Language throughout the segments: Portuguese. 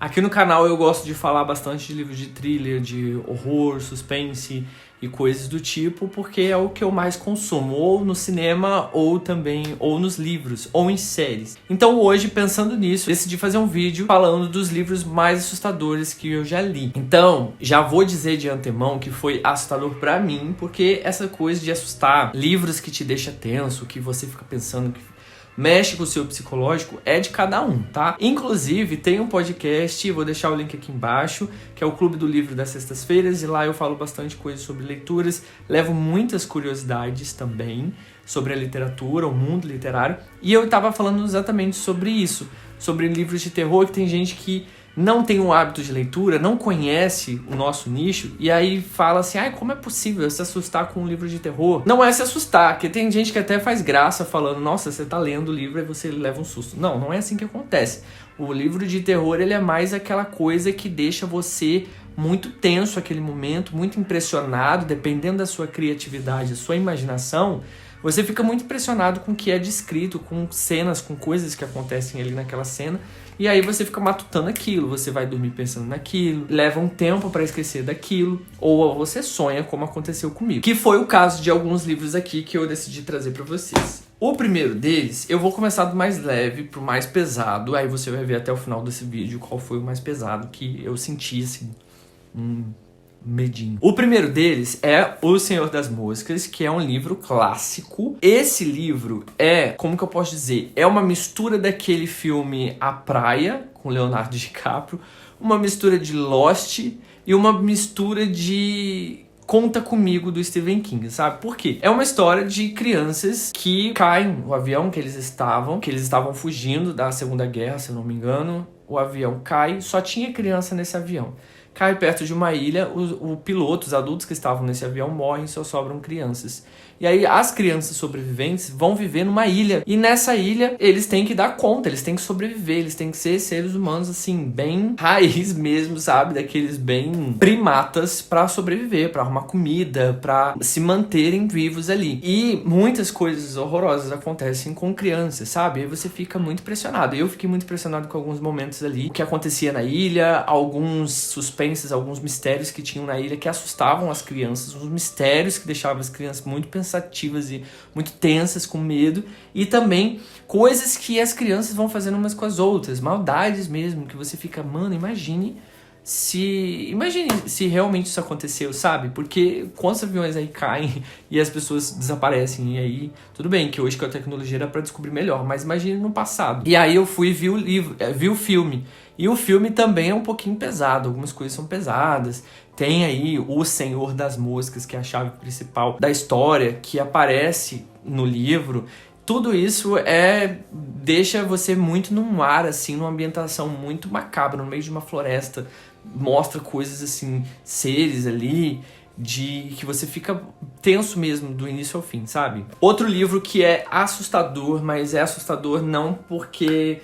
Aqui no canal eu gosto de falar bastante de livros de thriller, de horror, suspense e coisas do tipo, porque é o que eu mais consumo, ou no cinema, ou também, ou nos livros, ou em séries. Então hoje, pensando nisso, decidi fazer um vídeo falando dos livros mais assustadores que eu já li. Então, já vou dizer de antemão que foi assustador pra mim, porque essa coisa de assustar, livros que te deixa tenso, que você fica pensando que mexe com o seu psicológico, é de cada um, tá? Inclusive, tem um podcast, vou deixar o link aqui embaixo, que é o Clube do Livro das Sextas-Feiras, e lá eu falo bastante coisa sobre leituras, levo muitas curiosidades também sobre a literatura, o mundo literário, e eu tava falando exatamente sobre isso, sobre livros de terror, que tem gente que não tem um hábito de leitura, não conhece o nosso nicho, e aí fala assim, ai, como é possível se assustar com um livro de terror? Não é se assustar, porque tem gente que até faz graça falando, nossa, você tá lendo o livro e você leva um susto. Não, não é assim que acontece. O livro de terror, ele é mais aquela coisa que deixa você muito tenso aquele momento, muito impressionado, dependendo da sua criatividade, da sua imaginação, você fica muito impressionado com o que é descrito, com cenas, com coisas que acontecem ali naquela cena, e aí você fica matutando aquilo, você vai dormir pensando naquilo, leva um tempo para esquecer daquilo, ou você sonha como aconteceu comigo. Que foi o caso de alguns livros aqui que eu decidi trazer para vocês. O primeiro deles, eu vou começar do mais leve pro mais pesado, aí você vai ver até o final desse vídeo qual foi o mais pesado que eu senti, assim, medinho. O primeiro deles é O Senhor das Moscas, que é um livro clássico. Esse livro é, como que eu posso dizer, é uma mistura daquele filme A Praia, com Leonardo DiCaprio, uma mistura de Lost e uma mistura de Conta Comigo, do Stephen King, sabe? Por quê? É uma história de crianças que caem no avião que eles estavam fugindo da Segunda Guerra, se eu não me engano. O avião cai, só tinha criança nesse avião. Cai perto de uma ilha, o piloto, os adultos que estavam nesse avião morrem, só sobram crianças. E aí as crianças sobreviventes vão viver numa ilha. E nessa ilha eles têm que dar conta, eles têm que sobreviver, eles têm que ser seres humanos assim, bem raiz mesmo, sabe? Daqueles bem primatas pra sobreviver, pra arrumar comida, pra se manterem vivos ali. E muitas coisas horrorosas acontecem com crianças, sabe? Aí você fica muito impressionado. Eu fiquei muito impressionado com alguns momentos ali, o que acontecia na ilha, alguns suspenses, alguns mistérios que tinham na ilha que assustavam as crianças, uns mistérios que deixavam as crianças muito pensativas e muito tensas, com medo, e também coisas que as crianças vão fazendo umas com as outras, maldades mesmo, que você fica, mano, imagine se realmente isso aconteceu, sabe? Porque quantos aviões aí caem e as pessoas desaparecem, e aí, tudo bem que hoje com a tecnologia dá pra descobrir melhor, mas imagine no passado. E aí eu fui vi o filme, e o filme também é um pouquinho pesado, algumas coisas são pesadas. Tem aí O Senhor das Moscas, que é a chave principal da história, que aparece no livro. Tudo isso deixa você muito num ar, assim, numa ambientação muito macabra, no meio de uma floresta. Mostra coisas assim, seres ali, que você fica tenso mesmo do início ao fim, sabe? Outro livro que é assustador, mas é assustador não porque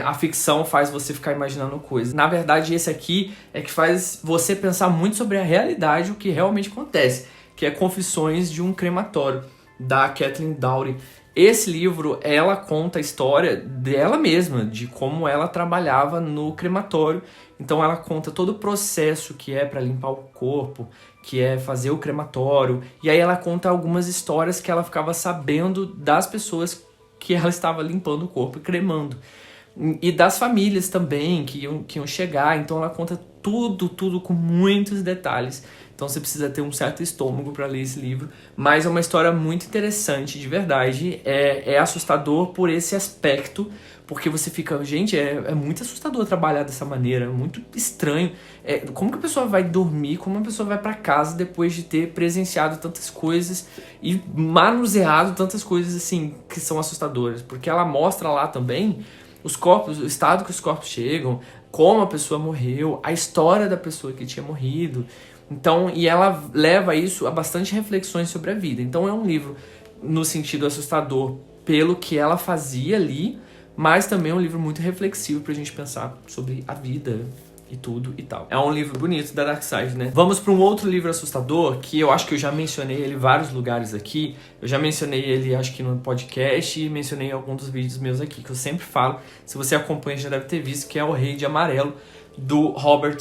a ficção faz você ficar imaginando coisas. Na verdade, esse aqui é que faz você pensar muito sobre a realidade, o que realmente acontece, que é Confissões de um Crematório, da Kathleen Dowry. Esse livro, ela conta a história dela mesma, de como ela trabalhava no crematório. Então ela conta todo o processo que é para limpar o corpo, que é fazer o crematório. E aí ela conta algumas histórias que ela ficava sabendo das pessoas que ela estava limpando o corpo e cremando. E das famílias também, que iam chegar. Então ela conta tudo com muitos detalhes. Então você precisa ter um certo estômago para ler esse livro. Mas é uma história muito interessante, de verdade. É assustador por esse aspecto, porque você fica... Gente, é muito assustador trabalhar dessa maneira, é muito estranho. Como que a pessoa vai dormir, como a pessoa vai para casa depois de ter presenciado tantas coisas e manuseado tantas coisas assim que são assustadoras? Porque ela mostra lá também os corpos, o estado que os corpos chegam, como a pessoa morreu, a história da pessoa que tinha morrido. Então, e ela leva isso a bastante reflexões sobre a vida. Então é um livro no sentido assustador pelo que ela fazia ali, mas também é um livro muito reflexivo pra gente pensar sobre a vida e tudo e tal. É um livro bonito da Darkseid, né? Vamos para um outro livro assustador, que eu acho que eu já mencionei ele em vários lugares aqui. Eu já mencionei ele, acho que no podcast, e mencionei em alguns dos vídeos meus aqui, que eu sempre falo. Se você acompanha, já deve ter visto, que é O Rei de Amarelo, do Robert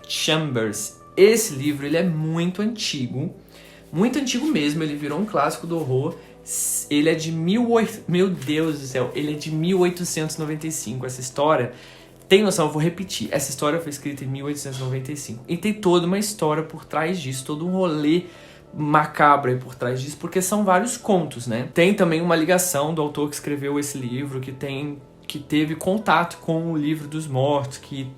Chambers. Esse livro, ele é muito antigo mesmo, ele virou um clássico do horror. Ele é de Meu Deus do céu, ele é de 1895, essa história. Tem noção, eu vou repetir. Essa história foi escrita em 1895. E tem toda uma história por trás disso, todo um rolê macabro aí por trás disso, porque são vários contos, né? Tem também uma ligação do autor que escreveu esse livro, que teve contato com o livro dos mortos, que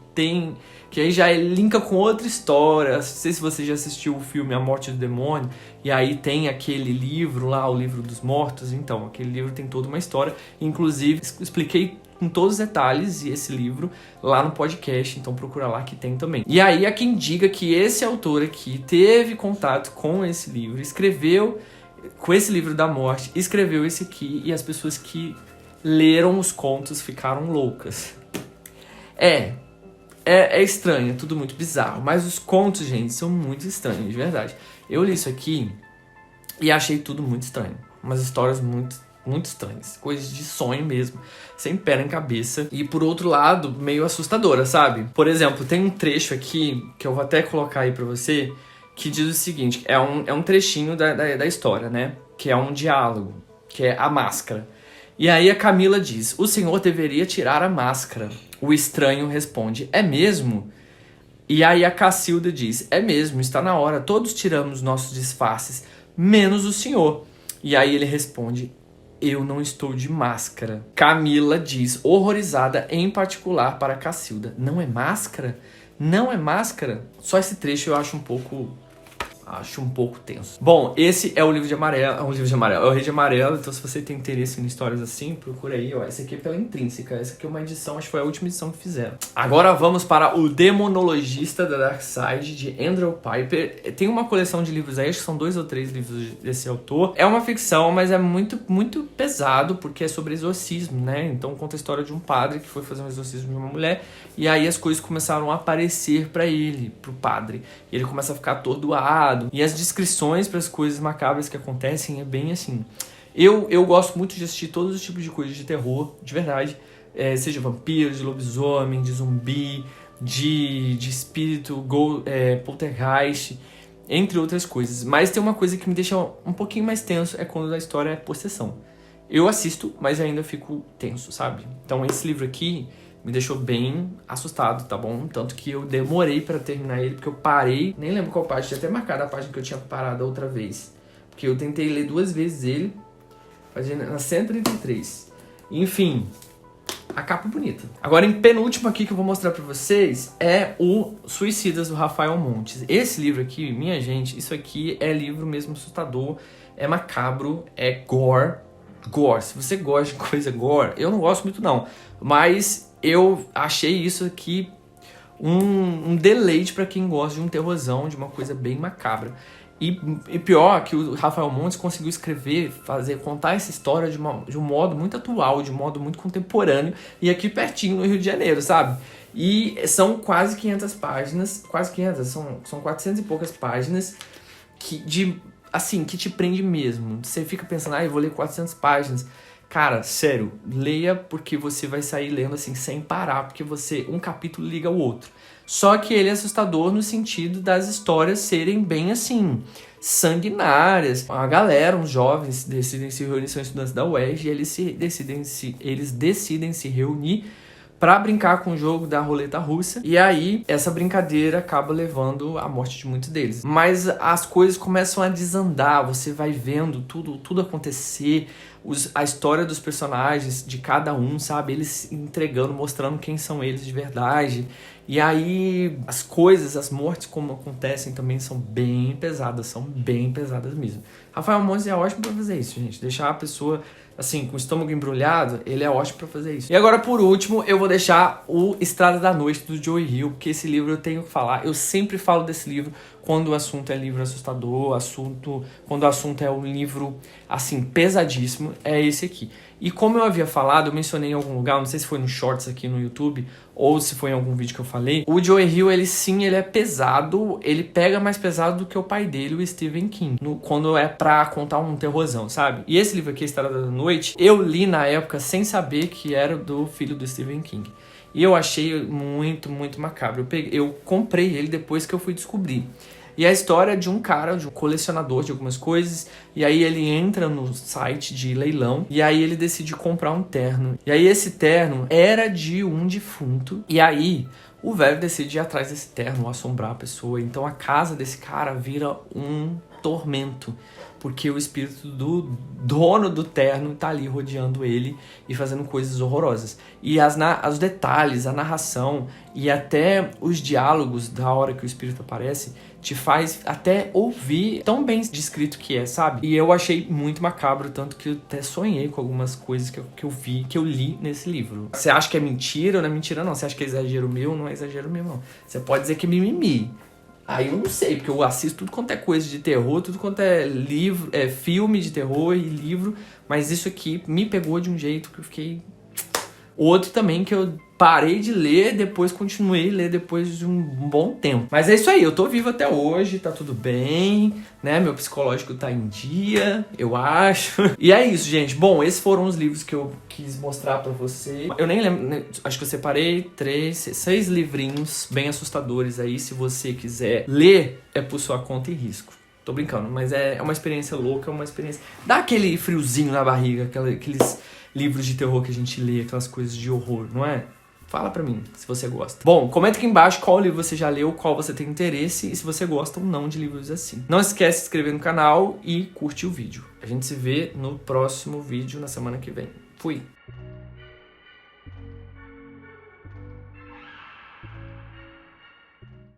aí já linka com outra história. Não sei se você já assistiu o filme A Morte do Demônio, e aí tem aquele livro lá, o livro dos mortos. Então, aquele livro tem toda uma história. Inclusive, expliquei com todos os detalhes esse livro lá no podcast, então procura lá que tem também. E aí há quem diga que esse autor aqui teve contato com esse livro, escreveu com esse livro da morte, escreveu esse aqui, e as pessoas que leram os contos ficaram loucas. É estranho, é tudo muito bizarro, mas os contos, gente, são muito estranhos, de verdade. Eu li isso aqui e achei tudo muito estranho, umas histórias muito estranhas, coisas de sonho mesmo, sem pé nem cabeça, e por outro lado, meio assustadora, sabe? Por exemplo, tem um trecho aqui, que eu vou até colocar aí pra você, que diz o seguinte, é um trechinho da história, né? Que é um diálogo, que é a máscara. E aí a Camila diz, o senhor deveria tirar a máscara. O estranho responde, é mesmo? E aí a Cacilda diz, é mesmo, está na hora, todos tiramos nossos disfarces, menos o senhor. E aí ele responde, eu não estou de máscara. Camila diz, horrorizada, em particular para Cacilda, não é máscara? Não é máscara? Só esse trecho eu acho um pouco tenso. Bom, esse é o livro de amarelo, é o Rei de Amarelo, então se você tem interesse em histórias assim, procura aí, ó. Esse aqui é pela Intrínseca, essa aqui é uma edição, acho que foi a última edição que fizeram. Agora vamos para O Demonologista da Darkseid, de Andrew Piper. Tem uma coleção de livros aí, acho que são 2 ou 3 livros desse autor. É uma ficção, mas é muito, muito pesado, porque é sobre exorcismo, né? Então conta a história de um padre que foi fazer um exorcismo de uma mulher, e aí as coisas começaram a aparecer pra ele, pro padre. E ele começa a ficar atordoado, e as descrições para as coisas macabras que acontecem é bem assim. Eu gosto muito de assistir todos os tipos de coisas de terror, de verdade. Seja vampiro, de lobisomem, de zumbi, de espírito, poltergeist, entre outras coisas. Mas tem uma coisa que me deixa um pouquinho mais tenso, é quando a história é possessão. Eu assisto, mas ainda fico tenso, sabe? Então esse livro aqui me deixou bem assustado, tá bom? Tanto que eu demorei pra terminar ele, porque eu parei, nem lembro qual página, tinha até marcado a página que eu tinha parado a outra vez. Porque eu tentei ler 2 vezes ele, fazendo na 133. Enfim, a capa bonita. Agora, em penúltimo aqui que eu vou mostrar pra vocês, é o Suicidas, do Rafael Montes. Esse livro aqui, minha gente, isso aqui é livro mesmo assustador, é macabro, é gore. Se você gosta de coisa gore, eu não gosto muito não, mas eu achei isso aqui um deleite pra quem gosta de um terrorzão, de uma coisa bem macabra. E pior que o Rafael Montes conseguiu escrever, contar essa história de um modo muito atual, de um modo muito contemporâneo, e aqui pertinho no Rio de Janeiro, sabe? E são quase 500 páginas, são 400 e poucas páginas que te prende mesmo. Você fica pensando, eu vou ler 400 páginas. Cara, sério, leia, porque você vai sair lendo assim sem parar, porque um capítulo liga ao outro. Só que ele é assustador no sentido das histórias serem bem assim, sanguinárias. A galera, uns jovens, decidem se reunir, são estudantes da UERJ, e eles decidem se reunir pra brincar com o jogo da roleta russa. E aí, essa brincadeira acaba levando à morte de muitos deles. Mas as coisas começam a desandar, você vai vendo tudo acontecer, a história dos personagens, de cada um, sabe? Eles entregando, mostrando quem são eles de verdade. E aí, as mortes como acontecem também são bem pesadas mesmo. Rafael Montes é ótimo pra fazer isso, gente. Deixar a pessoa assim, com o estômago embrulhado, ele é ótimo pra fazer isso. E agora, por último, eu vou deixar o Estrada da Noite, do Joe Hill, porque esse livro eu tenho que falar. Eu sempre falo desse livro quando o assunto é livro assustador, quando o assunto é um livro, assim, pesadíssimo, é esse aqui. E como eu havia falado, eu mencionei em algum lugar, não sei se foi no Shorts aqui no YouTube, ou se foi em algum vídeo que eu falei, o Joe Hill, ele é pesado, ele pega mais pesado do que o pai dele, o Stephen King, quando é pra contar um terrorzão, sabe? E esse livro aqui, Estrada da Noite, eu li na época sem saber que era do filho do Stephen King. E eu achei muito, muito macabro. Eu comprei ele depois que eu fui descobrir. E a história de um cara, de um colecionador de algumas coisas, e aí ele entra no site de leilão, e aí ele decide comprar um terno. E aí esse terno era de um defunto, e aí o velho decide ir atrás desse terno, assombrar a pessoa. Então a casa desse cara vira um tormento, porque o espírito do dono do terno tá ali rodeando ele e fazendo coisas horrorosas. E os detalhes, a narração e até os diálogos da hora que o espírito aparece te faz até ouvir tão bem descrito que é, sabe? E eu achei muito macabro, tanto que eu até sonhei com algumas coisas que eu li nesse livro. Você acha que é mentira ou não é mentira não? Você acha que é exagero meu? Não é exagero meu não. Você pode dizer que é mimimi. Aí eu não sei, porque eu assisto tudo quanto é coisa de terror, tudo quanto é livro, filme de terror e livro, mas isso aqui me pegou de um jeito que eu fiquei... Outro também que eu parei de ler, depois continuei a ler depois de um bom tempo. Mas é isso aí, eu tô vivo até hoje, tá tudo bem, né? Meu psicológico tá em dia, eu acho. E é isso, gente. Bom, esses foram os livros que eu quis mostrar pra você. Eu nem lembro, né? Acho que eu separei 6 livrinhos bem assustadores aí. Se você quiser ler, é por sua conta e risco. Tô brincando, mas é uma experiência louca, é uma experiência... Dá aquele friozinho na barriga, aqueles livros de terror que a gente lê, aquelas coisas de horror, não é? Fala pra mim, se você gosta. Bom, comenta aqui embaixo qual livro você já leu, qual você tem interesse e se você gosta ou não de livros assim. Não esquece de se inscrever no canal e curte o vídeo. A gente se vê no próximo vídeo na semana que vem. Fui!